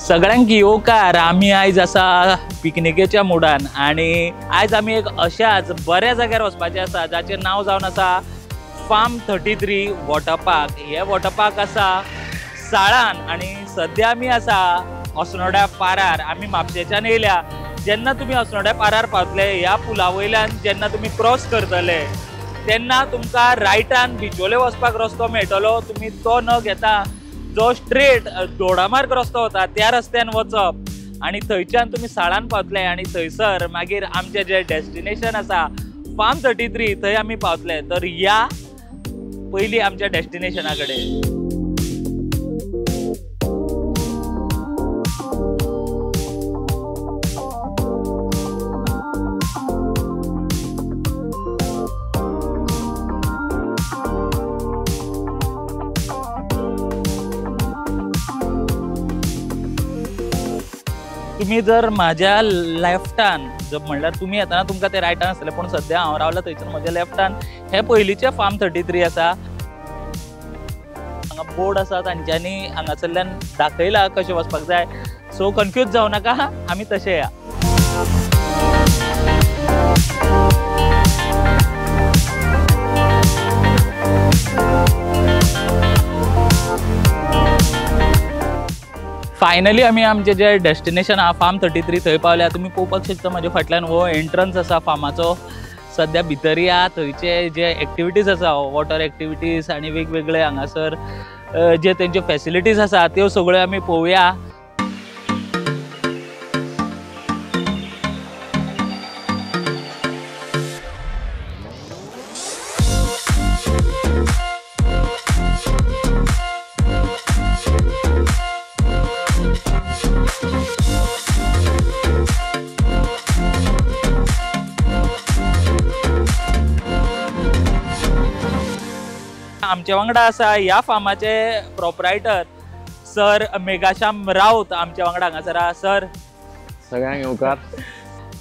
सगळ्यांक येवकार आमी आयज आसा पिकनिकेच्या मुडान आणि आयज आमी एक अशाच बऱ्या जाग्यार वचपाचे आसा जाचें नांव जावन आसा फार्म 33 वॉटर पार्क। हे वॉटर पार्क आसा साळान आणि सद्या आमी आसा अस्नोड्या पारार। आमी म्हापशेच्यान येयल्या। जेन्ना तुमी अस्नोड्या पारार पावतले ह्या पुला वयल्यान जेन्ना तुमी क्रॉस करतले तेन्ना तुमकां रायटान बिचोले वचपाक रस्तो मेळटलो। तुमी तो न घेता जो स्ट्रेट दोडामार्ग रस्तो वता त्या रस्त्यान वचप आणि थंयच्यान तुमी साळान पावतले आणि थंयसर मागीर आमचें जें डेस्टिनेशन आसा फार्म 33 थंय आमी पावतले। तर या पयलीं आमच्या डेस्टिनेशना कडेन। तुम्ही जर माझ्या लेफ्टान जर म्हणल्यार तुम्ही येताना तुमकां ते रायटान आसतले पण सद्या हांव रावला थंयसर म्हज्या लेफ्टान हे पयलींचे फार्म 33 आसा। हांगा बोर्ड आसा तांच्यांनी हांगासरल्यान दाखयला कशें वचपाक जाय। सो कन्फ्यूज जावं नाका, आमी तशे या। फायनली आमी आमचे जे डेस्टिनेशन आहा फार्म 33 थंय पावल्या। तुमी पळोवपाक शकता म्हाज्या फाटल्यान हो एंट्रन्स आसा फार्माचो। सद्या भितर या, थंयचे जे एक्टिविटीज आसा वॉटर एक्टिविटीज आनी वेगवेगळे हांगासर जे तेंच्यो फॅसिलिटीज आसा त्यो सगळ्यो आमी पळोवया। आमच्या वांगडा आसा ह्या फार्माचे प्रोप्रायटर सर मेघाश्याम राऊत आमच्या वांगडा हांगासर आहा। सर सगळ्यांक येवकार।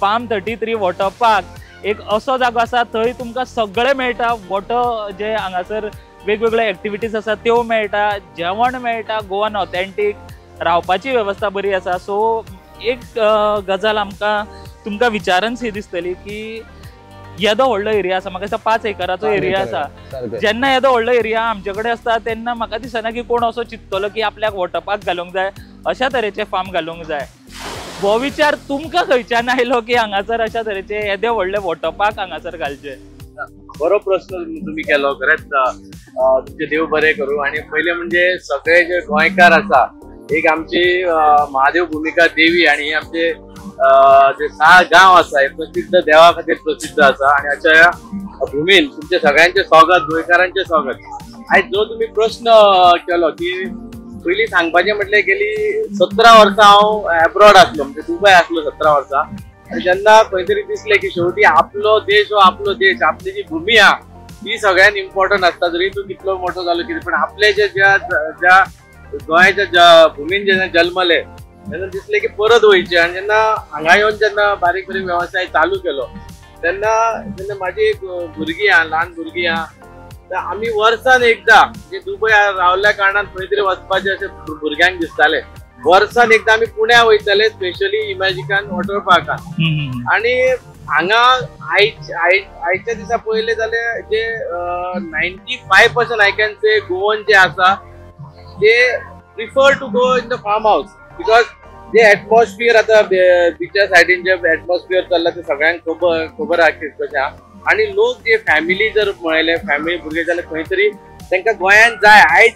फार्म 33 वॉटर पार्क एक असो जागो आसा थंय तुमकां सगळें मेळटा। वॉटर जे हांगासर वेगवेगळे एक्टिविटीज आसा त्यो मेळटा, जेवण मेळटा, गोवन ऑथेंटीक, रावपाची वेवस्था बरी आसा। सो एक गजाल तुमकां विचारन शी दिसतली की येदो व्हडलो एरिया आसा, म्हाका दिसता 5 एकराचो एरिया आसा। जेन्ना येदो व्हडलो एरिया आमचे कडेन आसता तेन्ना म्हाका दिसना की कोण असो चिंततलो की आपल्याक वॉटर पार्क घालूंक जाय, अशा तरेचे फार्म घालूंक जाय। हो विचार तुमकां खंयच्यान आयलो की हांगासर अशा तरेचे येदे व्हडले वॉटर पार्क हांगासर घालचे? बरो प्रश्न तुम्ही केलो। खरेंच तुमचे देव बरें करूं। आणि पहिले म्हणजे सगळे जे गोंयकार आसा एक आमची महादेव भूमिका देवी आणि आमचे जे 6 गांव आसा हे प्रसिद्ध देवा खातीर प्रसिद्ध आसा। आणि अशा भूमीन तुमचे सगळ्यांचे स्वागत, गोंयकारांचे स्वागत। आयज जो तुम्ही प्रश्न केलो की पयलीं सांगपाचें म्हटलें गेली 17 वर्सां हांव एब्रॉड आसलो, म्हणजे दुबय आसलो 17 वर्सां। आणि जेन्ना खंय तरी दिसलें की शेवटी आपलो देश हो आपलो देश, आपली जी भूमी आहा ती सगळ्यात इम्पॉर्टंट आसता। जरी तूं कितलो मोठो जालो कितें पण आपले जे ज्या गोंयच्या भूमीन जेन्ना जल्मले तेन्ना दिसलें की परत वयचें। आणि जेन्ना हांगा येवन जेन्ना बारीक बारीक वेवसाय चालू केलो तेन्ना म्हाजी एक भुरगीं आहा, ल्हान भुरगीं आहा, तर आमी वर्सान एकदा म्हणजे दुबय रावल्या कारणान खंय तरी वचपाचें अशें भुरग्यांक दिसतालें। वर्सान एकदा आमी पुण्या वयतले, स्पेशली इमॅजिकान वॉटर पार्कान। आणि हांगा आयच्या दिसा पळयलें जाल्यार जे 95% आय कॅन से गोवन जे आसा ते prefer to go in the farm house. Because जे एटमॉस्फियर आता बीचा सायडीन जे एटमॉस्फियर चल्ला ते सगळ्यांक खबर आहा कशें आहा। आणि लोक जे फॅमिली जर पळयले, फॅमिली भुरगे जाल्यार खंय तरी तांकां गोंयान जाय। आयज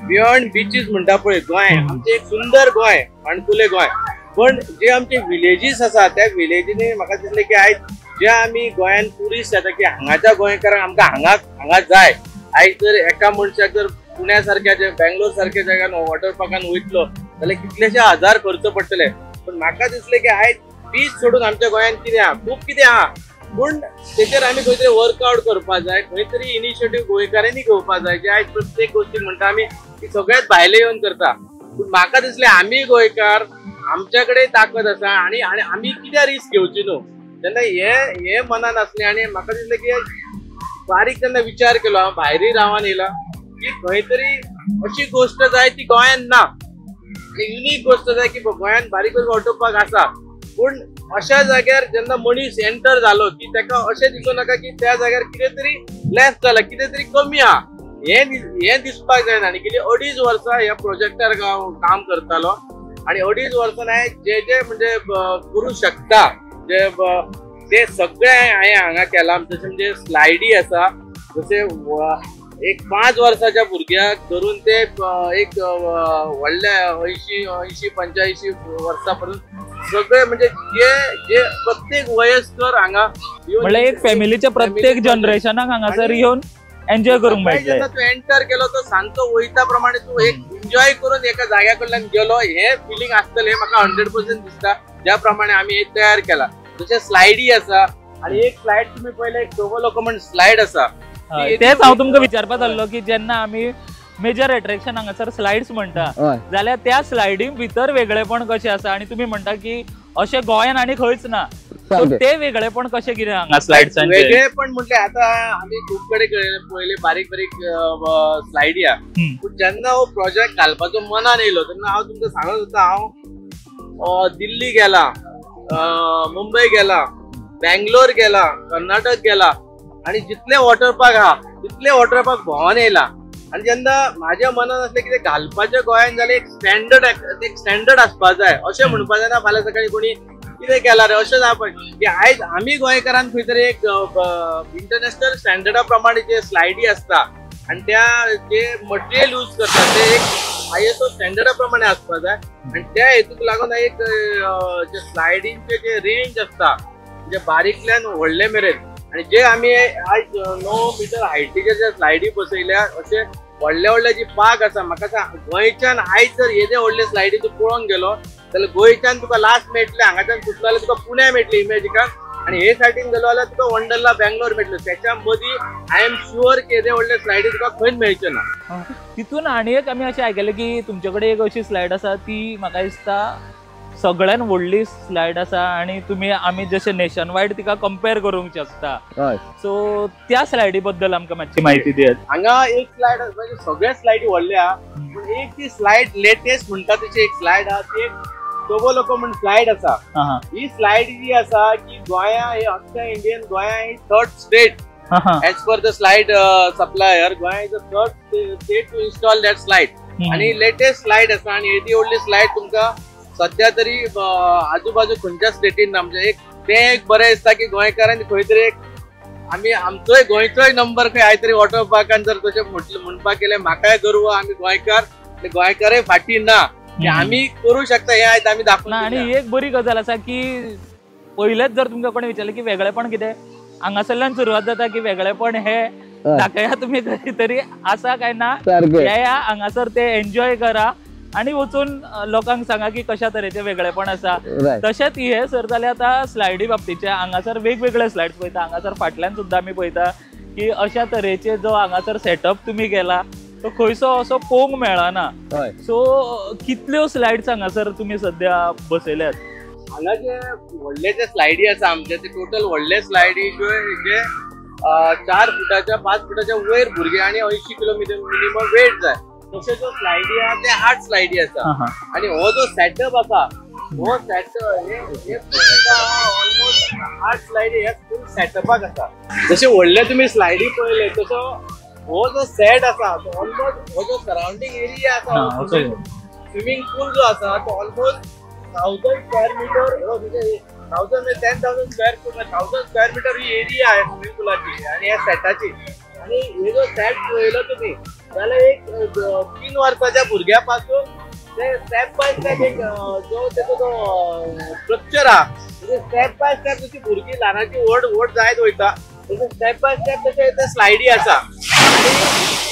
बियॉन्ड बीचीस म्हणटा पळय गोंय आमचें एक सुंदर गोंय, अणकुले गोंय, पण जे आमचे विलेजीस आसा त्या विलेजींनी म्हाका दिसलें की आयज जे आमी गोंयान टुरिस्ट येता की हांगाच्या गोंयकारांक आमकां हांगा जाय। आयज जर एका मनशाक जर पुण्या सारख्या जे बेंगलोर सारख्या जाग्यान वॉटर पार्कान वयतलो जाल्यार कितलेशे हजार खर्च पडटले। पण म्हाका दिसलें की आयज बीच सोडून आमच्या गोंयान कितें आहा, खूब कितें आहा, पण तेचेर आमी खंय तरी वर्कआउट करपाक जाय, खंय तरी इनिशिएटीव गोंयकारांनी घेवपाक जाय। जे आयज प्रत्येक गोष्टी म्हणटा आमी ती सगळ्यात भायले येवन करता। पण म्हाका दिसलें आमी गोंयकार आमच्या कडेन ताकद आसा आणि आमी कित्याक रिस्क घेवची न्हू। जेन्ना हे मनान आसलें आणि म्हाका दिसलें की बारीक जेन्ना विचार केलो भायरी रावान येयला की खंय तरी अशी गोष्ट जाय ती गोंयान ना। युनिक गोष्ट आहे की गोंयान बारीक वॉटर पार्क आसा, पूण अशा जाग्यार जेन्ना मनीस एंटर जालो की ताका अशें दिसूं नाका की त्या जाग्यार कितें तरी लेस जाला, कितें तरी कमी आहा, हे दिसपाक जायना. आनी गेली 2.5 वर्सां ह्या प्रोजेक्टार काम करतालो आणि 2.5 वर्सां हांवें जे म्हणजे करूं शकता ते सगळे हांवें हांगा केला. जशें म्हणजे स्लायडी आसा, जशे एक 5 वर्साच्या भुरग्याक धरून ते एक व्हडल्या 80-85 वर्सां पर्यंत सगळे म्हणजे जे प्रत्येक वयस्कर हांगा म्हणजे एक फॅमिलीच्या प्रत्येक जनरेशनाक हांगासर येवन एन्जॉय करूंक मेळटलें. जेन्ना तूं एंटर केलो तो सांजचो वयता प्रमाणे तूं एक एन्जॉय करून एका जाग्या कडल्यान गेलो हे फिलिंग आसतलें, हे म्हाका 100% दिसता. ज्या प्रमाणे आमी हे तयार केला. जशें स्लायडी आसा, आणि एक स्लायड तुम्ही पहिले एक टोबो लोकमंड स्लायड आसा, तेच हांव तुमकां विचारपाक आसलो की जेन्ना आमी मेजर अट्रॅक्शन हांगासर स्लायड्स म्हणटा जाल्यार त्या स्लायडींग भितर वेगळेपण कशें आसा, आणि तुम्ही म्हणटा की अशें गोंयान आनी खंयच ना, ते वेगळेपण कशें कितें हांगा स्लायड्सांचें? वेगळेपण म्हटले आता आमी खूप कडेन पयले बारीक बारीक स्लायडी आहा, पूण जेन्ना हो प्रोजेक्ट घालपाचो मनान येयलो तेन्ना हांव तुमकां सांगत होता, हांव दिल्ली गेला, मुंबई गेला, बँगलोर गेला, कर्नाटक गेला, आणि जितले वॉटर पार्क आहा तितले वॉटर पार्क भोंवन येयला. आणि जेन्ना म्हाज्या मनान असलें कितें घालपाचें गोंयान जाल्यार एक स्टँडर्ड आसपाक जाय. अशें म्हणपा जायना फाल्यां सकाळी कोणी कितें केला रे अशें जावपाक, की आयज आमी गोंयकारान खंय तरी एक इंटरनॅशनल स्टँडर्डा प्रमाणे जे स्लायडी असता आणि त्या जे मटेरियल यूज करता ते एक ISO स्टँडर्डा प्रमाणे आसपाक जाय. आणि त्या हेतूक लागून एक जे स्लायडींचे जे रेंज असता म्हणजे बारीकल्यान व्हडले मेरेन, आणि जे आमी आयज 9 मीटर हायटीचे जे स्लायडी बसयल्या, अशे व्हडले व्हडले जी पार्क आसा, म्हाका सांग गोंयच्यान आयज जर हे जे व्हडले स्लायडी तूं पळोवंक गेलो जाल्यार गोंयच्यान तुका लास्ट मेळटले, हांगाच्यान सुटलो जाल्यार तुका पुण्या मेळटली इमेजिकान, आणि हे सायडीन गेलो जाल्यार तुका वंडरला बँगलोर मेळटलो. त्याच्या मदीं आय एम शुअर की हे व्हडले स्लायडी तुका खंयच मेळचे ना. तितून आनी एक आमी अशें आयकलें की तुमचे कडेन एक अशी स्लायड आसा ती म्हाका दिसता सगळ्यान व्हडली स्लायड आसा, आणि तुम्ही आमी जशें नेशन वायड तिका कंपेर करूंक शकता. सो त्या स्लायडी बद्दल आमकां मातशी म्हायती दियात. हांगा एक स्लायड म्हणजे सगळे स्लायडी व्हडले आहा, पूण एक ती स्लायड लेटेस्ट म्हणटा तशी एक स्लायड आहा, ती एक टोबो लोकमंड स्लायड आसा. ही स्लायड जी आसा की गोंया हे अख्ख्या इंडियन गोंया ही 3rd state as per the slide supplier. गोंया is the 3rd state to install that slide, आणि लेटेस्ट स्लायड आसा. आणि येदी व्हडली स्लायड तुमकां सध्या तरी आजूबाजू खंयच्या स्टेटीन ना. म्हणजे एक ते एक बरें दिसता की गोंयकारांनी खंय तरी एक आमी आमचोय गोंयचोय नंबर खंय आय तरी वॉटर पार्कान जर तशें म्हणपाक गेलें म्हाकाय गर्व, आमी गोंयकारूय फाटी ना, आमी करूं शकता, हे आयज आमी दाखोवन. आणि एक बरी गजाल आसा की पयलेच जर तुमकां कोणी विचारलें की वेगळेपण कितें, हांगासरल्यान सुरवात जाता की वेगळेपण हे दाखया तुम्ही खंय तरी आसा काय ना, या हांगासर ते एन्जॉय करा आणि वचून लोकांक सांगा की कशा तरेचे वेगळेपण आसा. तशेंच हे सर जाल्यार आतां स्लायडी बाबतीचे हांगासर वेगवेगळे स्लायड्स पळयता. हांगासर फाटल्यान सुद्दां आमी पळयता की अशा तरेचे जो हांगासर सेटअप तुम्ही केला तो खंयचो असो पळोवंक मेळना. सो कितल्यो स्लायड्स हांगासर तुम्ही सध्या बसयल्यात? हांगा जे व्हडले जे स्लायडी आसा आमचे ते टोटल व्हडले स्लायडी जे 4 फुटाच्या 5 फुटाच्या वयर भुरगे आणि 80 किलोमीटर मिनिमम वेट जाय तसे जो स्लायडी आहा ते 8 स्लायडी आसा. आणि हो जो सेटअप आसा हो सेटअप हे ऑलमोस्ट 8 स्लायडी हे फुल सेटअपाक आसा. जसे व्हडले तुम्ही स्लायडी पळयले तसो हो जो सेट आसा तो ऑलमोस्ट हो जो सराउंडिंग एरिया आसा स्विमिंग पूल जो आसा तो ऑलमोस्ट 1000 स्क्वेअर मीटर म्हणजे 10,000 स्क्वेअर फूट 1000 स्क्वेअर मीटर ही एरिया आहे स्विमिंग पूलाची आणि या सेटाची. आणि हे जो सेट पळयलो तुम्ही जाल्यार एक 3 वर्साच्या भुरग्यापासून ते स्टेप बाय स्टेप एक जो तेचो जो स्ट्रक्चर आहा म्हणजे स्टेप बाय स्टेप जशी भुरगीं ल्हानाची व्हड जायत वयता तशें स्टेप बाय स्टेप तशें ते स्लायडी आसा. आणि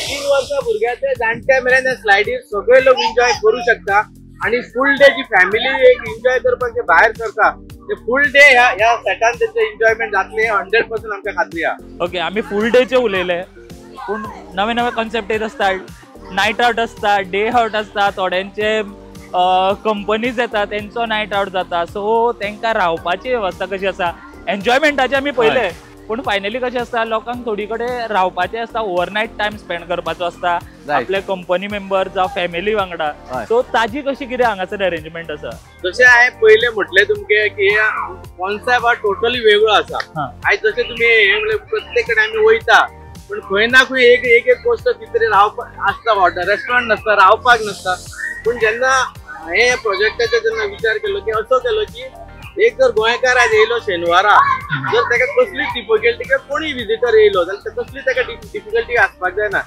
3 वर्सां भुरग्याचे जाणट्या मेरेन हे स्लायडी सगळे लोक एन्जॉय करू शकता. आणि फुल डे जी फॅमिली एक एन्जॉय करपाक जे भायर सरता ते फुल डे ह्या सेटान तेचे एन्जॉयमेंट जातले 100% आमच्या खात्री आहा. ओके, आम्ही फुल डेचे उलयले पूण नवे नवे कॉन्सेप्ट येत असतात. नायट आउट असता, डे आउट असता, थोड्यांचे कंपनीज येतात त्यांचो नायट आउट जाता. सो तांकां रावपाची वेवस्था कशी आसा? एन्जॉयमेंटाचे आमी पळयले पूण फायनली कशें आसता लोकांक थोडी कडेन रावपाचें आसता, ओवरनायट टायम स्पेंड करपाचो आसता आपले कंपनी मेंबर जावं फॅमिली वांगडा. सो ताजी कशी कितें हांगासर अरेंजमेंट आसा? जशें हांवें पयलें म्हटलें तुमगे की कॉन्सेप्ट हा टोटली वेगळो आसा. आयज जशें तुमी हे म्हणलें प्रत्येक कडेन आमी वयता पण खंय ना खंय एक एक गोष्ट कितें रावपाक आसता, हॉटेल रेस्टॉरंट नसता, रावपाक नसता. पूण जेन्ना हे प्रोजेक्टाचो जेन्ना विचार केलो की असो केलो की एक जर गोंयकार आज येयलो शेनवारा, जर ताका कसली डिफिकल्टी किंवा कोणी विजिटर येयलो जाल्यार कसली ताका डिफिकल्टी आसपाक जायना.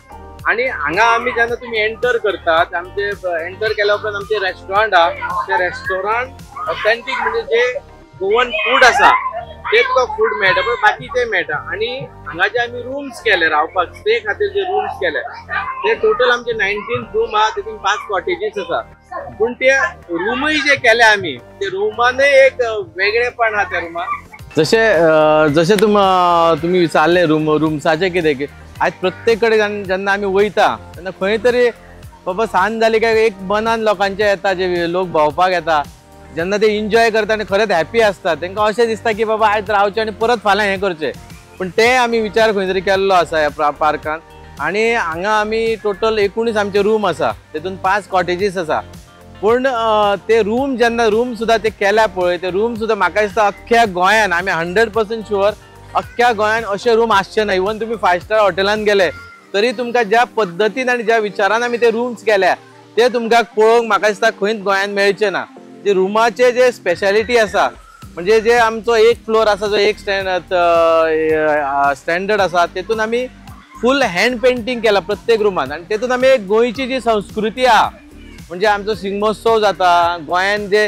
आणि हांगा आमी जेन्ना तुमी एंटर करतात, आमचे एंटर केल्या उपरांत आमचे रेस्टॉरंट आहा, ते रेस्टॉरंट ऑथेंटीक म्हणजे जे गोवन फूड आसा ते तुका फूड मेळटा, पण बाकीचे मेळटा. आणि हांगा जे आमी रूम्स केले रावपाक स्टे खातीर जे रूम्स केले ते टोटल आमचे 19 रूम आहा, तितून 5 कॉटेजीस आसा. पूण ते रूमय जे केले आमी ते रुमानय एक वेगळेपण आहा त्या रुमाक. जशे तुम्ही विचारले रूम्साचे कितें आज प्रत्येक कडेन जेन्ना आमी वयता तेन्ना खंय तरी बाबा सांज जाली काय एक मनान लोकांचे येता, जे लोक भोंवपाक येता, जेन्ना ते एन्जॉय करता आनी खरेंच हॅपी आसता तांकां अशें दिसता की बाबा आयज रावचें आनी परत फाल्यां हें करचें. पूण ते आमी विचार खंय तरी केल्लो आसा ह्या पार्कान. आणि हांगा आमी टोटल 19 आमचे रूम आसा, तेतून 5 कॉटेजीस आसा. पूण ते रूम सुद्धा ते केल्या पळय, ते रूम सुद्धा म्हाका दिसता अख्ख्या गोंयान आमी 100% शुअर अख्ख्या गोंयान अशे रूम आसचे ना. इवन तुम्ही 5 स्टार हॉटेलान गेले तरी तुमकां ज्या पद्दतीन आनी ज्या विचारान आमी ते रूम्स केल्या ते तुमकां पळोवंक म्हाका दिसता खंयच गोंयान मेळचे ना. जे रुमाचे जे स्पेशालिटी आसा म्हणजे जे आमचो एक फ्लोर आसा जो एक स्टँडर्ड आसा तेतून आमी फूल हँड पेंटिंग केला प्रत्येक रुमान. आणि तेतून आमी एक गोंयची जी संस्कृती आहा म्हणजे आमचो शिगमोत्सव जाता गोंयान, जे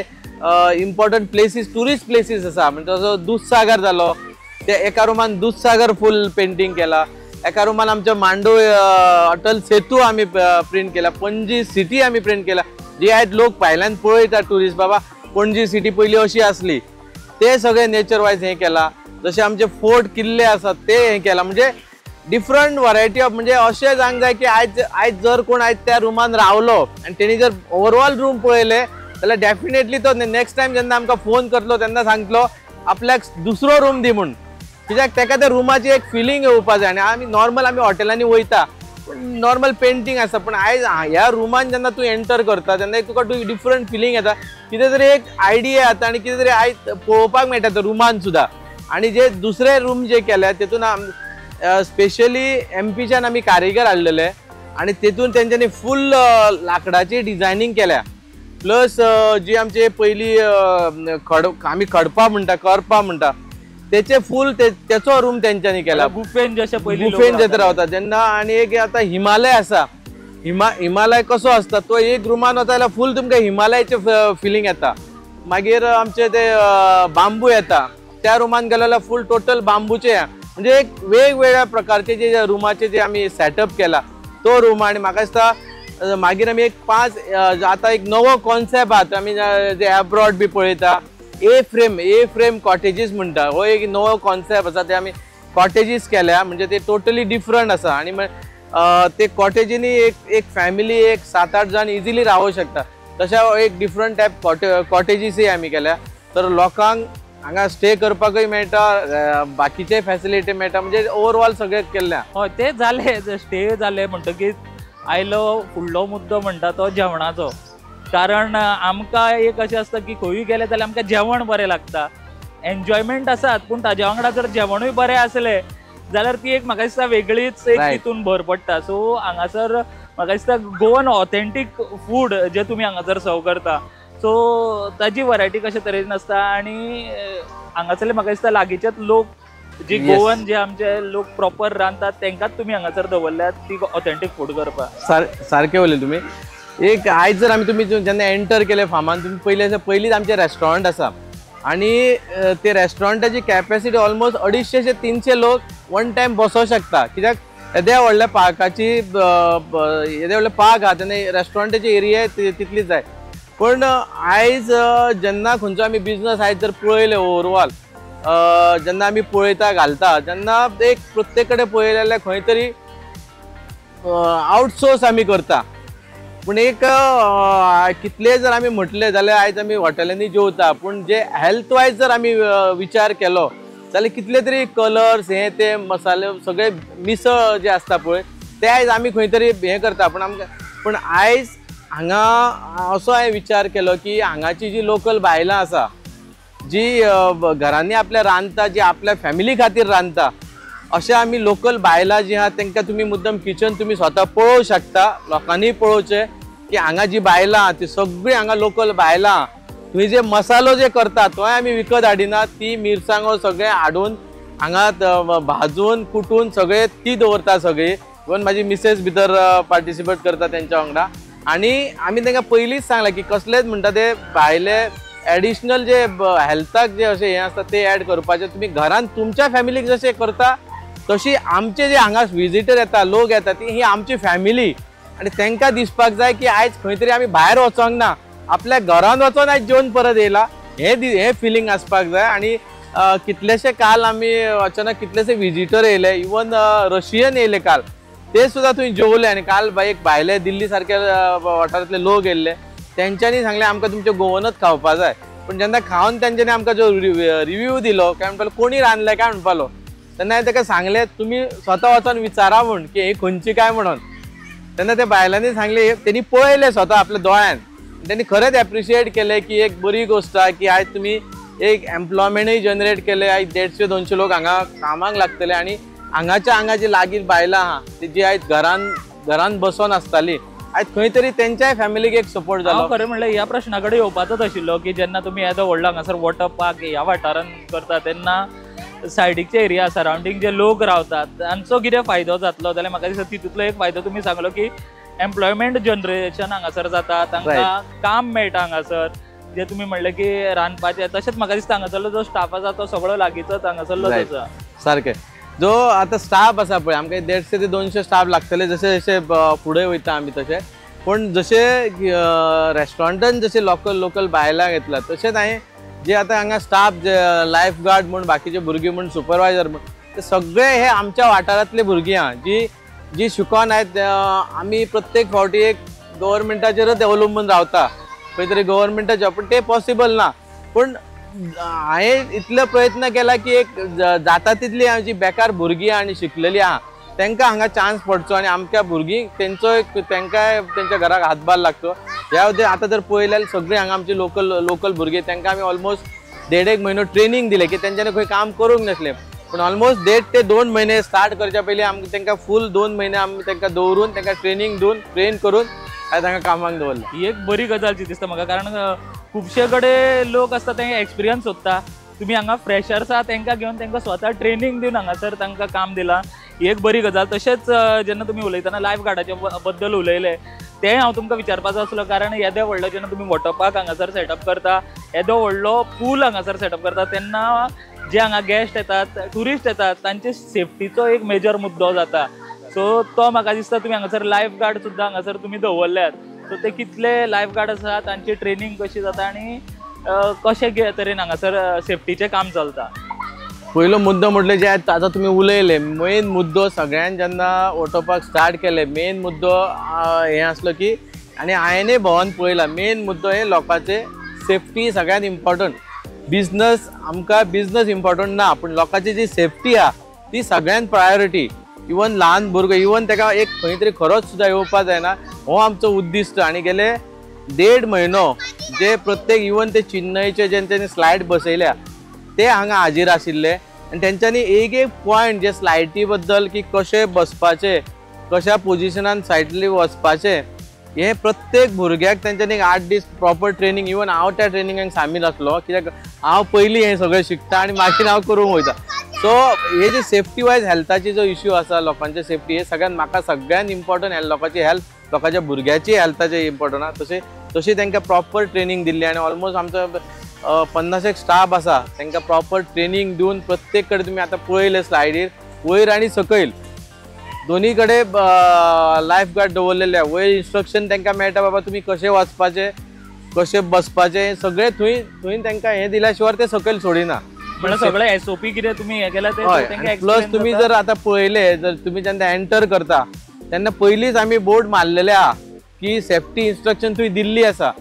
इम्पॉर्टंट प्लेसीस टुरिस्ट प्लेसीस आसा म्हणजे जसो दूधसागर जालो, ते एका रुमान दूधसागर फूल पेंटिंग केला. एका रुमान आमच्या मांडोळ अटल सेतू आमी प्रिंट केला, पणजी सिटी आमी प्रिंट केला, जी आयज लोक भायल्यान पळयता टुरिस्ट बाबा पणजी सिटी पयलीं अशी आसली, ते सगळे नेचर वायज हे केला. जसे आमचे फोर्ट किल्ले आसात ते हे केला. म्हणजे डिफरंट व्हरायटी ऑफ, म्हणजे अशें जावंक जाय की आयज जर कोण आयज त्या रुमान रावलो आनी तेणी जर ओवरऑल रूम पळयले जाल्यार डेफिनेटली तो नेक्स्ट टायम जेन्ना आमकां फोन करतलो तेन्ना सांगतलो आपल्याक दुसरो रूम दी म्हणून, कित्याक ताका त्या रुमाची एक फिलींग येवपा जाय. आनी आमी नॉर्मल आमी हॉटेलांनी वयता नॉर्मल पेंटिंग आसा, पण आयज ह्या रुमान जेन्ना तूं एंटर करता तेन्ना तुका डिफरंट फिलींग येता, कितें तरी एक आयडिया येता आनी कितें तरी आयज पळोवपाक मेळटा त्या रुमान सुद्दां. आनी जे दुसरे रूम जे केल्या तेतून स्पेशली एमपीच्यान आमी कारिगर हाडलेले आनी तेतून तेंच्यांनी फूल लाकडाची डिझायनींग केल्या. प्लस जी आमचे पयली आमी खडपा म्हणटा करपा म्हणटा तेचे फूल तेचो रूम तेंच्यांनी केला. गुफेन जशे पयलीं गुफेन जे रावता जेन्ना. आणि एक आता हिमालय आसा, हिमालय कसो असता तो एक रुमान वता जाल्यार फूल तुमकां हिमालयाचे फिलींग येता. मागीर आमचे ते बांबू येता, त्या रुमान गेले जाल्यार फूल टोटल बांबूचे. म्हणजे एक वेगवेगळ्या प्रकारचे जे रुमाचे जे आमी सेटअप केला तो रूम. आणि म्हाका दिसता मागीर आमी एक 5 आता एक नवो कॉन्सेप्ट आहा आमी जे एब्रॉड बी पळयता, ए फ्रेम कॉटेजीस म्हणटा, हो एक नवो कॉन्सेप्ट आसा. ते आमी कॉटेजीस केल्या म्हणजे ते टोटली डिफरंट आसा. आणि ते कॉटेजीनी एक फॅमिली एक 7-8 जण इजिली रावू शकता. तशा एक डिफरंट टायप कॉटेजीसय आमी केल्या, तर लोकांक हांगा स्टे करपाकय मेळटा, बाकीचे फॅसिलिटी मेळटा, म्हणजे ओवरऑल सगळे केल्ल्या. हय ते जाले स्टे जाले म्हणटकीर आयलो फुडलो मुद्दो म्हणटा तो जेवणाचो. कारण आमकां एक अशें आसता की खंयूय गेले जाल्यार आमकां जेवण बरें लागता, एन्जॉयमेंट आसात, पूण ताज्या वांगडा जर जेवणूय बरें आसलें जाल्यार ती एक म्हाका दिसता वेगळीच एक तितून भर पडटा. सो हांगासर म्हाका दिसता गोवन ऑथेंटीक फूड जे तुमी हांगासर सर्व करता सो ताजी वरायटी कशे तरेन आसता. आणि हांगासरले म्हाका दिसता लागींचेच लोक जी गोवन जे आमचे लोक प्रॉपर रांदतात तांकांच तुमी हांगासर दवरल्यात ती ऑथेंटीक फूड करपाक. सारकें उलयलें तुमी. एक आयज जर आमी तुमी जेन्ना एंटर केले फार्मान तुमी पयलींच आमचे रेस्टॉरंट आसा आणि ते रेस्टॉरंटाची कॅपॅसिटी ऑलमोस्ट 250 ते 300 लोक वन टायम बसोंक शकता. कित्याक येद्या व्हडल्या पार्काची येद्या व्हडले पार्क आहा तेन्ना रेस्टॉरंटाची एरिया तितलीच जाय. पण आयज जेन्ना खंयचो आमी बिझनस आयज जर पळयले ओवरऑल जेन्ना आमी पळयता घालता जेन्ना एक प्रत्येक कडेन पळयलें जाल्यार खंय तरी आउटसोर्स आमी करता. पूण एक कितले जर आमी म्हटले जाल्यार आयज आमी हॉटेलांनी जेवता, पूण जे हेल्थ वायज जर आमी विचार केलो जाल्यार कितले तरी कलर्स हे ते मसाले सगळे मिसळ जे असता पळय ते आयज आमी खंय तरी हे करता, पण आयज हांगा असो हांवें विचार केलो की हांगाची जी लोकल बायलां आसा, जी घरांनी आपल्या रांदता, जी आपल्या फॅमिली खातीर रांदता, अशें आमी लोकल बायलां जी आहा तांकां तुमी मुद्दम किचन तुमी स्वता पळोवंक शकता, लोकांनी पळोवचें की हांगा जी बायलां ती सगळीं हांगा लोकल बायलां, तुमी जे मसालो जे करता तोय आमी विकत हाडिना, ती मिरसांगो सगळे हाडून हांगा भाजून कुटून सगळे ती दवरता सगळी, इवन म्हाजी मिसेस भितर पार्टिसिपेट करता तेंच्या वांगडा। आनी आमी तांकां पयलींच सांगलां की कसलेच म्हणटा ते भायले एडिशनल जे हेल्थाक जे अशें हें आसता ते ऍड करपाचें, तुमी घरान तुमच्या फॅमिलीक जशें करता तशी आमचे जे हांगा विजिटर येता, लोक येता, ती ही आमची फॅमिली आनी तांकां दिसपाक जाय की आयज खंय तरी आमी भायर वचोंक ना, आपल्या घरान वचोन आयज जेवन परत येयला, हे फिलींग आसपाक जाय। आनी कितलेशे काल आमी अचानक कितलेशे विजिटर येयले, इवन रशियन येयले काल, ते सुद्धा थंय जेवले। आनी काल एक भायले दिल्ली सारख्या वाठारांतले लोक येयले, तेंच्यांनी सांगलें आमकां तुमचें गोवनच खावपा जाय, पण जेन्ना खावन तेंच्यांनी आमकां जो रिव्यू दिलो काय म्हणपालो कोणी रांदलें काय म्हणपालो, तेन्ना हांवें ताका सांगलें तुमी स्वता वचोन विचारा म्हूण की ही खंयची काय म्हणून। तेन्ना त्या बायलांनी सांगलें तेणी पळयलें स्वता आपल्या दोळ्यान, त्यांनी खरेंच एप्रिशिएट केले की एक बरी गोष्ट आहे की आज तुम्ही एक एम्प्लॉयमेंटूय जनरेट केले, आज 150-200 लोक हांगा कामाक लागतले आनी हांगा जी लागीं बायलां आहा ती जी आयज घरान बसून आसताली आज खंय तरी तेंच्याय फॅमिलीक एक सपोर्ट जालो। खरें म्हणल्यार ह्या प्रश्नाकडे येवपाचोच आशिल्लो की जेन्ना तुमी येदो व्हडलो हांगासर वॉटर पार्क ह्या वाठारान करता तेन्ना सायडीचे एरिया सराउंडिंग जे लोक रावतात तांचो कितें फायदो जातलो, जाल्यार म्हाका दिसता तितूंतलो एक फायदो तुमी सांगलो की एम्प्लॉयमेंट जनरेशन हांगासर जाता, तांकां काम मेळटा हांगासर, जे तुमी म्हणलें की रांदपाचें, तशेंच म्हाका दिसता हांगासरलो जो स्टाफ आसा तो सगळो लागींचोच हांगासरलो आसा। सारकें, जो आतां स्टाफ आसा पळय आमकां 150 ते 200 स्टाफ लागतले, जशे जशे फुडें वयता आमी तशें, पण जशे रेस्टॉरंटान जशे लोकल बायलां घेतला तशेंच हांवें जे आतां हांगा स्टाफ जे लायफ गार्ड म्हूण बाकीचे भुरगीं म्हूण सुपरवायझर म्हूण ते सगळे हे आमच्या वाठारांतले भुरगीं आहा जी शिकोन आयज आमी प्रत्येक फावटी एक गव्हर्मेंटाचेरच अवलंबून रावता, खंय तरी गव्हर्मेंटा जॉब, पण ते पॉसिबल ना। पण हांवें इतलो प्रयत्न केला की एक जाता तितली आमची बेकार भुरगीं आनी शिकलेलीं आहा तांकां हांगा चान्स पडचो आनी आमच्या भुरगींक तांकांय तेंच्या घराक हातभार लागचो। ह्या खातीर आतां जर पळयल्यार सगळीं हांगा आमची लोकल भुरगीं तांकां आमी ऑलमोस्ट 1.5 म्हयनो ट्रेनिंग दिलें की तेंच्यांनी खंय काम करूंक नासलें, पण ऑलमोस्ट 1.5 ते 2 म्हयने स्टार्ट करच्या पयलीं आमकां तांकां फूल 2 म्हयने आमी तांकां दवरून तांकां ट्रेनिंग दिवन ट्रेन करून आयज तांकां कामाक दवरलें। ही एक बरी गजालची दिसता म्हाका, कारण खुबशे कडेन लोक आसता ते एक्सपिरियन्स सोदता, तुमी हांगा फ्रेशर्स आहा तांकां घेवन तांकां स्वता ट्रेनिंग दिवन हांगासर तांकां काम दिलां, ही एक बरी गजाल। तशेंच जेन्ना तुमी उलयतना लायफ गार्डाच्या बद्दल उलयले तें हांव तुमकां विचारपाचो आसलो, कारण येदो व्हडलो जेन्ना तुमी वॉटर पार्क हांगासर सेटअप करता, येदो व्हडलो पूल हांगासर सेटअप करता, तेन्ना जे हांगा गेस्ट येतात, टुरिस्ट येतात, तांचे सेफ्टीचो एक मेजर मुद्दो जाता। सो तो म्हाका दिसता तुमी हांगासर लायफ गार्ड सुद्दां हांगासर तुमी दवरल्यात, सो ते कितले लायफ गार्ड आसा, तांची ट्रेनिंग कशी जाता आनी कशे तरेन हांगासर सेफ्टीचें काम चलता। पयलो मुद्दो म्हटलें जे आतां तुमी उलयले, मेन मुद्दो सगळ्यान जेन्ना वॉटर पार्क स्टार्ट केले मेन मुद्दो हे आसलो की, आनी हांवेंय भोंवन पळयला मेन मुद्दो हे लोकांचे सेफ्टी सगळ्यात इम्पॉर्टंट। बिजनस आमकां बिजनस इम्पॉर्टंट ना, पण लोकांची जी सेफ्टी आहा ती सगळ्यात प्रायोरिटी। इवन ल्हान भुरगो इवन ताका एक खंय तरी खरोच सुद्दां येवपाक जायना, हो आमचो उद्दिश्ट। आनी गेले 1.5 म्हयनो जे प्रत्येक इवन ते चेन्नईचे जेंच्यांनी स्लायड बसयल्या ते हांगा हाजीर आशिल्ले आनी तेंच्यांनी एक पॉयंट जे स्लायटी बद्दल की कशें बसपाचें, कशा पोजिशनान सायडली वचपाचें, हे प्रत्येक भुरग्याक तेंच्यांनी 8 दीस प्रॉपर ट्रेनिंग, इवन हांव त्या ट्रेनिंगाक सामील आसलो, कित्याक हांव पयलीं हें सगळें शिकता आनी मागीर हांव करूंक वयता। सो हे जे सेफ्टी वायज हेल्थाची जो इश्यू आसा लोकांचे सेफ्टी, हे म्हाका सगळ्यात इम्पॉर्टंट लोकांची हेल्थ, लोकांच्या भुरग्याची हेल्थाचे इम्पॉर्टंट आहा। तशी तांकां प्रॉपर ट्रेनिंग दिल्ली आनी ऑलमोस्ट आमचो 50 स्टाफ आसा तांकां प्रॉपर ट्रेनिंग दिवन प्रत्येक कडेन तुमी आतां पळयले स्लायडीर वयर आनी सकयल दोनी कडेन लायफ गार्ड दवरलेले, वयर इन्स्ट्रक्शन तांकां मेळटा बाबा तुमी कशें वचपाचें, कशें बसपाचें, सगळें थंय तांकां हें दिल्या शिवाय ते सकयल सोडिना। म्हणजे सगळे एसओपी कितें तुमी हे केला ते प्लस तुमी जर आतां पळयले, जर तुमी जेन्ना एंटर करता तेन्ना पयलींच आमी बोर्ड मारलेले आहा की सेफ्टी इन्स्ट्रक्शन थंय दिल्ली आसा।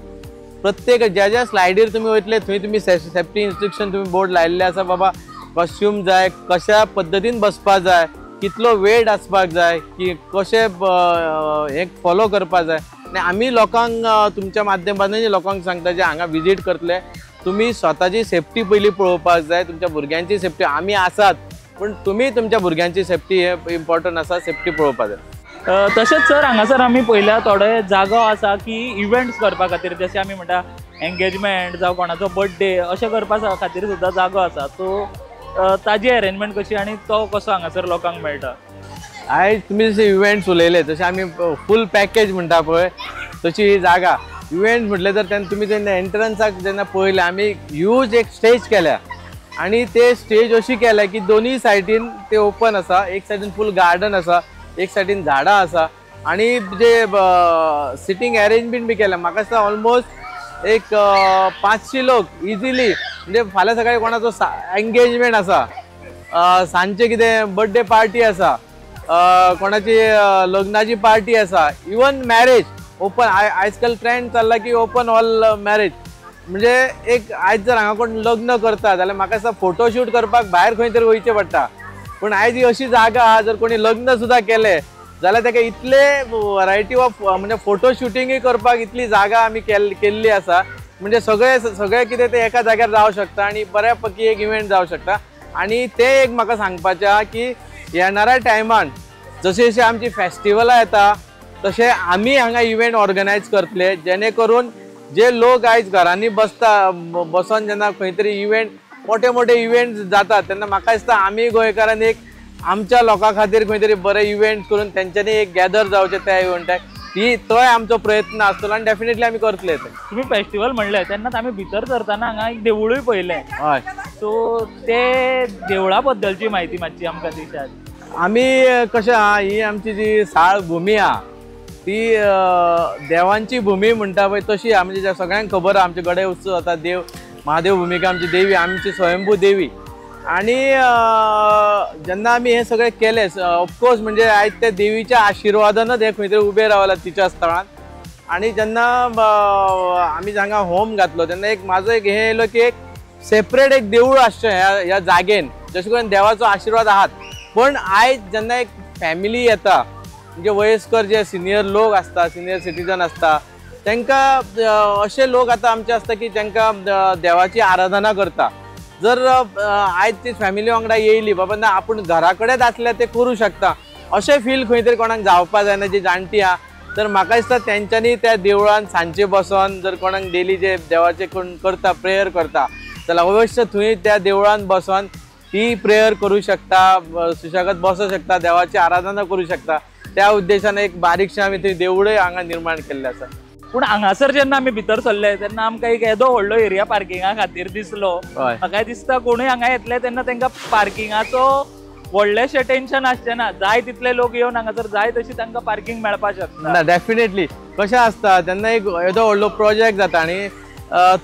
प्रत्येक ज्या स्लायडीर तुमी वयतले थंय तुमी सेफ्टी इन्स्ट्रक्शन तुमी बोर्ड लायल्ले आसा, बाबा कॉस्ट्यूम जाय, कशा पद्दतीन बसपा जाय, कितलो वेट आसपाक जाय, की कशें हे फॉलो करपाक जाय. आनी आमी लोकांक तुमच्या माध्यमांतून लोकांक सांगता जे हांगा विजीट करतले, तुम्ही स्वताची सेफ्टी पयलीं पळोवपाक जाय, तुमच्या भुरग्यांची सेफ्टी. आमी आसात पण तुम्ही तुमच्या भुरग्यांची सेफ्टी हे इम्पॉर्टंट आसा, सेफ्टी पळोवपाक जाय. तशेंच सर हांगासर आमी पळयल्या थोडे जागो आसा की इव्हेंट्स करपा खातीर, जशें आमी म्हणटा एंगेजमेंट जावं कोणाचो बर्थडे अशें करपा खातीर सुद्दां जागो आसा. सो ताजी अरेंजमेंट कशी आनी तो कसो हांगासर लोकांक मेळटा? आयज तुमी जशे इव्हेंट्स उलयले तशें आमी फूल पॅकेज म्हणटा पळय तशी ही जागा. इव्हेंट म्हटले तर तेन्ना तुमी जेन्ना एंट्रन्साक जेन्ना पळयलें आमी ह्यूज एक स्टेज केल्या आणि ते स्टेज अशी केल्या की दोन्ही सायडीन ते ओपन आसा. एक सायडीन फूल गार्डन आसा, एक सायडीन झाडां आसा आणि जे सिटींग अरेंजमेंट बी केल्या. म्हाका दिसता ऑलमोस्ट एक 500 लोक इजिली, म्हणजे फाल्यां सकाळी कोणाचो एंगेजमेंट आसा, सांजचे कितें बर्थडे पार्टी आसा, कोणाची लग्नाची पार्टी आसा, इवन मॅरेज ओपन. आजकाल ट्रेंड चल्ला की ओपन हॉल मॅरेज. म्हणजे एक आयज जर हांगा कोण लग्न करता जाल्यार म्हाका दिसता फोटोशूट करपाक भायर खंय तरी वयचें पडटा. पूण आयज ही अशी जागा आहा, जर कोणी लग्न सुद्दां केलें जाल्यार ताका इतले वरायटी ऑफ म्हणजे फोटो शुटिंगूय करपाक इतली जागा आमी केल्ली आसा. म्हणजे सगळे कितें ते एका जाग्यार जावं शकता आणि बऱ्यापैकी एक इव्हेंट जावं शकता. आणि ते एक म्हाका सांगपाचें आहा की येणाऱ्या टायमान जशे जशे आमची फेस्टिवलां येता तशे आमी हांगा इव्हेंट ऑर्गनायज करतले, जेणे करून जे लोक आयज घरांनी बसून जेन्ना खंय तरी इव्हेंट मोठे मोठे इव्हेंट जातात तेन्ना म्हाका दिसता आमी गोंयकारांनी एक आमच्या लोकां खातीर खंय तरी बरे इव्हेंट करून तेंच्यांनी एक गॅदर जावचे त्या इव्हेंटाक. तोय आमचो प्रयत्न आसतलो आणि डेफिनेटली आमी करतले. तुम्ही फेस्टिवल म्हणले तेन्नाच आमी भितर सरतना हांगा एक देवूळूय पळयलें. हय, सो ते देवळा बद्दलची म्हायती मातशी आमकां दिशात. आमी कशें आहा, ही आमची जी साळ भुमी आहा ती देवांची भूमी म्हणटा पळय तशी आहा. म्हणजे सगळ्यांक खबर आहा आमचे गडे उत्सव जाता, देव महादेव भूमिका आमची देवी, आमची स्वयंभू देवी. आणि जेन्ना आमी हे सगळे केले ऑफकोर्स म्हणजे आयज त्या देवीच्या आशिर्वादानच हे खंय तरी उबे रावला तिच्या स्थळान. आणि जेन्ना आमी हांगा होम घातलो तेन्ना एक म्हाजो एक हे येयलो की एक सेपरेट एक देवूळ आसचें ह्या जागेन, जशें करून देवाचो आशिर्वाद आहात. पण आयज जेन्ना एक फॅमिली येता, म्हणजे वयस्कर जे सिनियर लोक असता, सिनियर सिटीजन असता, तांकां असे लोक आता आमचे असता की तांकां देवाची आराधना करता. जर आयज ती फॅमिली वांगडा येयली बाबा ना आपूण घरा कडेच आसल्या ते करूं शकता अशें फील खंय तरी कोणाक जावपा जायना. जी जाणटी आहा तर म्हाका दिसता तेंच्यांनी त्या देवळान सांजचे बसून जर कोणाक डेली जे देवाचे कोण करता प्रेयर करता जाल्यार अवश्य थंय त्या देवळान बसून ती प्रेयर करूं शकता, सुशेगाद बसूं शकता, देवाची आराधना करूं शकता. त्या उद्देशान एक बारीकशें आमी थंय देवूळय हांगा निर्माण केल्लें आसा. पूण हांगासर जेन्ना आमी भितर सरले तेन्ना आमकां एक येदो व्हडलो एरिया पार्किंगा खातीर दिसलो. म्हाका दिसता कोणूय हांगा येतले तेन्ना तांकां पार्किंगाचो व्हडलेशें टेन्शन आसचें ना. जाय तितले लोक येवन हांगासर जाय तशी तांकां पार्किंग मेळपाक शकता. ना डेफिनेटली कशें आसता तेन्ना एक येदो व्हडलो प्रोजेक्ट जाता आनी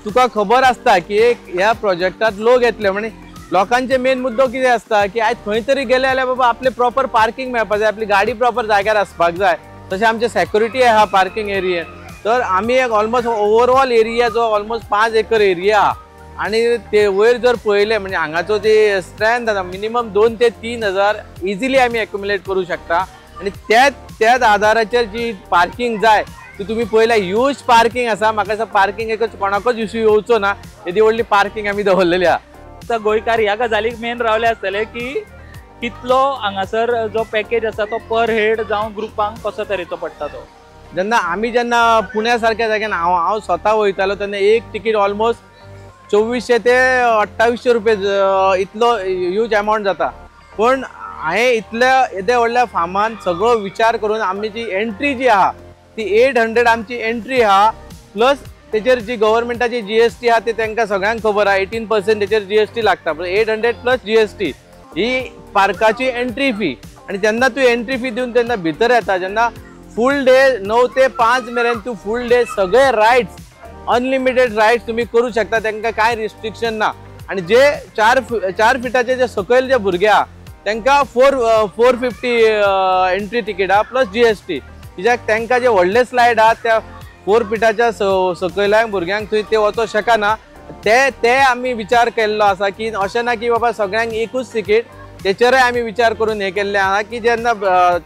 तुका खबर आसता की एक ह्या प्रोजेक्टात लोक येतले. म्हणजे लोकांचे मेन मुद्दो कितें आसता की आयज खंय तरी गेले जाल्यार बाबा आपले प्रॉपर पार्किंग मेळपाक जाय, आपली गाडी प्रॉपर जाग्यार आसपाक जाय. तशें आमचे सेक्युरिटी आहा पार्किंग एरियेन. तर आमी एक ऑलमोस्ट ओवरऑल एरिया जो ऑलमोस्ट 5 एकर एरिया आहा आणि ते वयर जर पळयले म्हणजे हांगाचो जे स्ट्रेंथ आसा मिनिमम 2 ते 3 हजार इजिली आमी एक्युमुलेट करूं शकता. आणि त्याच आदाराचेर जी पार्किंग जाय ती तुम्ही पळयल्या ह्यूज पार्किंग आसा. म्हाका दिसता पार्किंग एकच कोणाकच इश्यू येवचो ना, येदी व्हडली पार्किंग आमी दवरलेली आहा. गोंयकार ह्या गजालीक मेन रावले आसतले की कितलो हांगासर जो पॅकेज आसा तो पर हेड जावं ग्रुपांक कसो तरेचो पडटा तो. जेन्ना पुण्या सारख्या जाग्यान हांव स्वता वयतालो तेन्ना एक तिकीट ऑलमोस्ट 2400 ते 2800 रुपया इतलो ह्यूज अमावंट जाता. पण हांवें इतल्या येदे व्हडल्या फार्मान सगळो विचार करून आमी जी एंट्री जी आहा ती 800 आमची एंट्री आहा. प्लस तेचेर जी गव्हर्मेंटाची जीएसटी आहा ते तांकां सगळ्यांक खबर आहा 18% तेचेर जीएसटी लागता. 800 प्लस जीएसटी ही पार्काची एंट्री फी. आणि जेन्ना तूं एंट्री फी दिवन तेन्ना भितर येता जेन्ना फूल डे 9 ते 5 मेरेन तूं फूल डे सगळे रायड्स अनलिमिटेड रायड्स तुम्ही करू शकता. तांकां कांय रिस्ट्रिक्शन ना. आणि जे 4 फिटाचे जे सकयल जे भुरगे आहा तांकां 450 एंट्री तिकीट आहा प्लस जीएसटी. कित्याक तांकां जे व्हडले स्लायड आहा त्या 4 फिटाच्या सकयल्या भुरग्यांक थंय ते वचों शकना. ते आमी विचार केल्लो आसा की अशें ना की बाबा सगळ्यांक एकूच तिकीट, तेचेरय आमी विचार करून हे केल्ले आहा की जेन्ना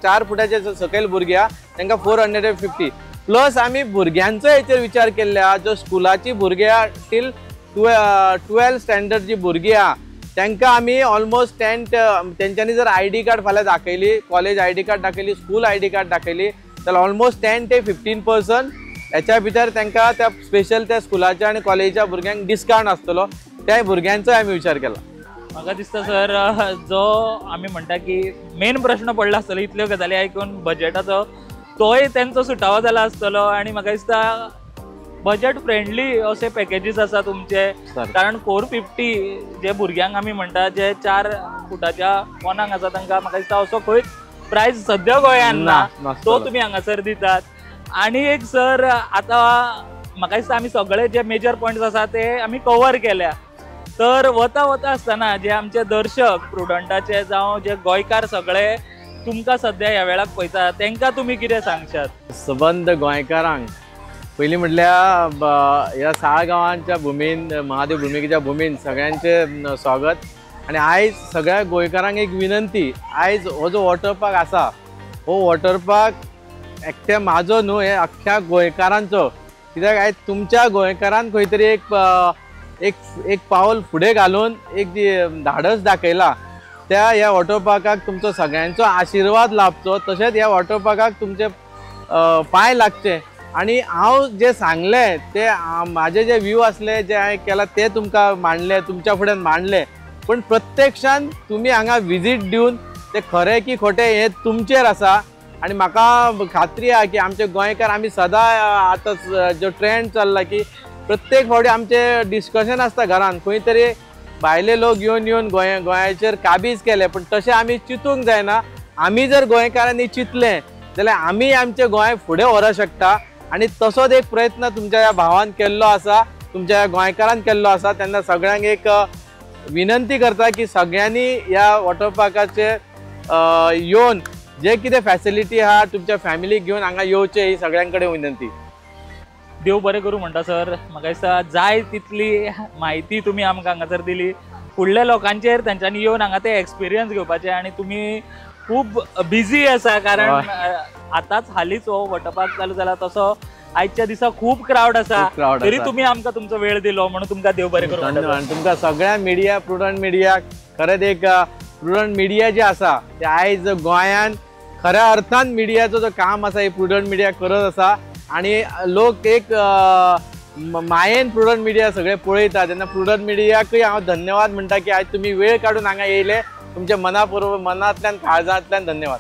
4 फुटाचे सकयल भुरगीं आहा तांकां 450 प्लस आमी भुरग्यांचो हेचेर विचार केल्ले आहा जो स्कुलाची भुरगीं आहा टील 12 स्टँडर्ड जी भुरगीं आहा तांकां आमी ऑलमोस्ट तेंच्यांनी जर ID कार्ड फाल्यां दाखयली, कॉलेज ID कार्ड दाखयली, स्कूल ID कार्ड दाखयली जाल्यार ऑलमोस्ट 10 ते 15% हेच्या भितर तांकां त्या स्पेशल त्या स्कुलाच्या आनी कॉलेजीच्या भुरग्यांक डिस्कावंट आसतलो, त्या भुरग्यांचोय आमी विचार केला. म्हाका दिसता सर जो आमी म्हणटा की मेन प्रश्न पडला आसतलो इतल्यो गजाली आयकून बजेटाचो, तोय तेंचो सुटावो जाला आसतलो आणि म्हाका दिसता बजेट फ्रेंडली असे पॅकेजीस आसा तुमचे. कारण 450 जे भुरग्यांक आमी म्हणटा जे 4 फुटाच्या पोनाक आसा तांकां म्हाका दिसता असो खंय प्रायस सद्या गोंयांत ना, तो तुमी हांगासर दितात. आणि एक सर आता म्हाका दिसता आमी सगळे जे मेजर पॉयंट्स आसा ते आमी कवर केल्या. तर वता आसतना जे आमचे दर्शक प्रुडंटाचे जावं जे गोंयकार सगळे तुमकां सध्या ह्या वेळाक पळयता तांकां तुमी कितें सांगशात? सबंद गोंयकारांक पयलीं म्हटल्यार ह्या साळगांवांच्या भुमीन, महादेव भुमिकेच्या भुमीन सगळ्यांचे स्वागत. आणि आयज सगळ्या गोंयकारांक एक विनंती, आयज हो जो वॉटर पार्क आसा हो वॉटर पार्क एकट्या म्हाजो न्हू, हे अख्ख्या गोंयकारांचो. कित्याक आयज तुमच्या गोंयकारान खंय तरी एक पावल फुडें घालून एक जी धाडस दाखयला, त्या ह्या वॉटर पार्काक तुमचो सगळ्यांचो आशिर्वाद लाभचो. तशेंच ह्या वॉटर पार्काक तुमचे पांय लागचे. आणि हांव जे सांगलें ते म्हाजे जे व्यू असले जे हांवें केला ते तुमकां मांडले, तुमच्या फुड्यान मांडले. पण प्रत्यक्षान तुमी हांगा विजीट दिवन ते खरें की खोटें हें तुमचेर आसा. आणि म्हाका खात्री आहा की आमचे गोंयकार आमी सदां आतां जो ट्रेंड चल्ला की प्रत्येक फावटी आमचे डिस्कशन आसता घरान, खंय तरी भायले लोक येवन गोंयाचेर काबीज केले. पण तशें आमी चिंतूंक जायना. आमी जर गोंयकारांनी चिंतलें जाल्यार आमी आमचें गोंय फुडें व्हरपाक शकता. आणि तसोच एक प्रयत्न तुमच्या ह्या भावान केल्लो आसा, तुमच्या ह्या गोंयकारान केल्लो आसा. तेन्ना सगळ्यांक एक विनंती करता की सगळ्यांनी ह्या वॉटर पार्काचे येवन जे कितें फॅसिलिटी आहा तुमच्या फॅमिलीक घेवन हांगा येवचें, ही सगळ्यां कडेन विनंती. देव बरें करूं म्हणटा सर. म्हाका दिसता जाय तितली म्हायती तुमी आमकां हांगासर दिली. फुडल्या लोकांचेर तेंच्यांनी येवन हांगा ते एक्सपिरियन्स घेवपाचे. आणि तुमी खूब बिजी आसा कारण आतांच हालींच हो वॉटर पार्क चालू जाला, तसो आयच्या दिसा खूब क्राउड आसा. तरी तुमी आमकां तुमचो वेळ दिलो म्हणून तुमकां देव बरें करूं. धन्यवाद तुमकां सगळ्या मिडिया, प्रुडंट मिडियाक. खरेंच एक प्रुडंट मिडिया जे आसा ते आयज गोंयान खऱ्या अर्थान मिडियाचो जो काम आसा हे प्रुडंट मिडिया करत आसा. आणि लोक एक मायेन प्रुडंट मिडिया सगळे पळयता. तेन्ना प्रुडंट मिडियाकूय हांव धन्यवाद म्हणटा की आज तुम्ही वेळ काढून हांगा येयले. तुमच्या मनांतल्यान काळजांतल्यान धन्यवाद.